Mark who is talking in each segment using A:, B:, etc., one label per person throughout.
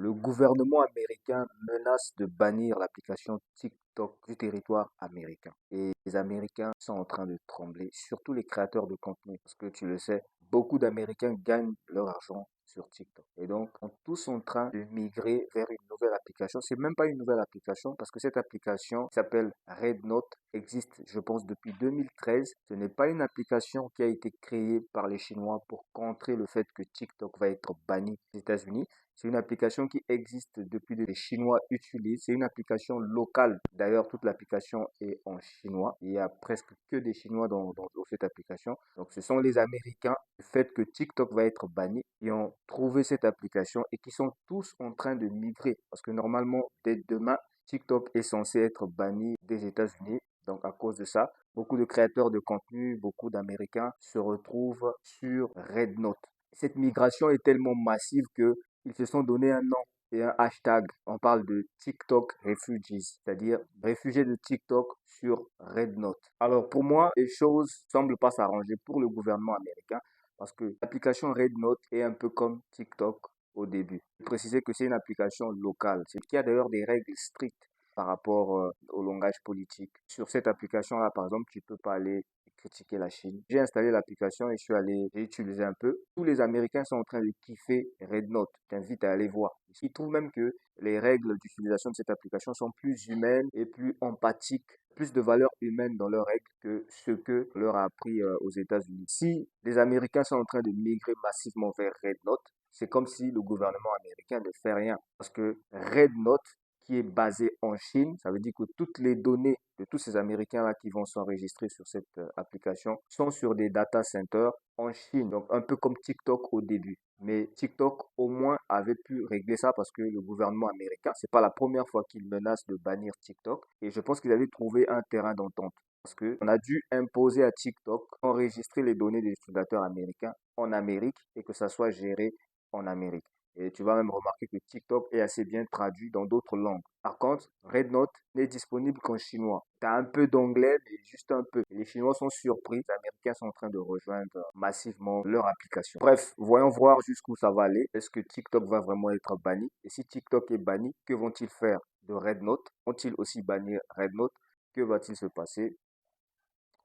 A: Le gouvernement américain menace de bannir l'application TikTok du territoire américain. Et les Américains sont en train de trembler, surtout les créateurs de contenu. Parce que tu le sais, beaucoup d'Américains gagnent leur argent sur TikTok. Et donc, ils sont tous en train de migrer vers une nouvelle application. C'est même pas une nouvelle application parce que cette application qui s'appelle RedNote existe, je pense, depuis 2013. Ce n'est pas une application qui a été créée par les Chinois pour contrer le fait que TikTok va être banni aux États-Unis. C'est une application qui existe depuis que les Chinois utilisent. C'est une application locale. D'ailleurs, toute l'application est en chinois. Il y a presque que des Chinois dans cette application. Donc, ce sont les Américains, le fait que TikTok va être banni, qui ont trouvé cette application et qui sont tous en train de migrer. Parce que normalement, dès demain, TikTok est censé être banni des États-Unis. Donc, à cause de ça, beaucoup de créateurs de contenu, beaucoup d'Américains se retrouvent sur RedNote. Cette migration est tellement massive que ils se sont donné un nom et un hashtag. On parle de TikTok Refugees, c'est-à-dire réfugiés de TikTok sur RedNote. Alors pour moi, les choses semblent pas s'arranger pour le gouvernement américain parce que l'application RedNote est un peu comme TikTok au début. Je préciser que c'est une application locale, c'est qu'il y a d'ailleurs des règles strictes par rapport au langage politique. Sur cette application-là, par exemple, tu peux pas aller critiquer la Chine. J'ai installé l'application et j'ai utilisé un peu. Tous les Américains sont en train de kiffer RedNote. Je t'invite à aller voir. Ils trouvent même que les règles d'utilisation de cette application sont plus humaines et plus empathiques, plus de valeur humaine dans leurs règles que ce que leur a appris aux États-Unis. Si les Américains sont en train de migrer massivement vers RedNote, c'est comme si le gouvernement américain ne fait rien. Parce que RedNote, qui est basé en Chine, ça veut dire que toutes les données de tous ces Américains-là qui vont s'enregistrer sur cette application sont sur des data centers en Chine. Donc un peu comme TikTok au début. Mais TikTok au moins avait pu régler ça parce que le gouvernement américain, c'est pas la première fois qu'il menace de bannir TikTok. Et je pense qu'ils avaient trouvé un terrain d'entente. Parce qu'on a dû imposer à TikTok enregistrer les données des utilisateurs américains en Amérique et que ça soit géré en Amérique. Et tu vas même remarquer que TikTok est assez bien traduit dans d'autres langues. Par contre, RedNote n'est disponible qu'en chinois. Tu as un peu d'anglais, mais juste un peu. Et les Chinois sont surpris. Les Américains sont en train de rejoindre massivement leur application. Bref, voyons voir jusqu'où ça va aller. Est-ce que TikTok va vraiment être banni? Et si TikTok est banni, que vont-ils faire de RedNote? Vont-ils aussi bannir RedNote? Que va-t-il se passer?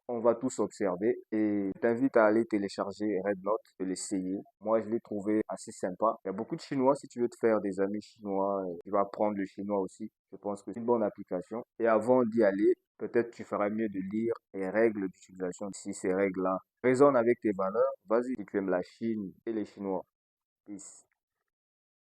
A: On va tous observer et je t'invite à aller télécharger RedNote, de l'essayer. Moi, je l'ai trouvé assez sympa. Il y a beaucoup de Chinois. Si tu veux te faire des amis chinois, tu vas apprendre le chinois aussi. Je pense que c'est une bonne application. Et avant d'y aller, peut-être tu feras mieux de lire les règles d'utilisation. Si ces règles-là résonnent avec tes valeurs, vas-y, si tu aimes la Chine et les Chinois. Peace.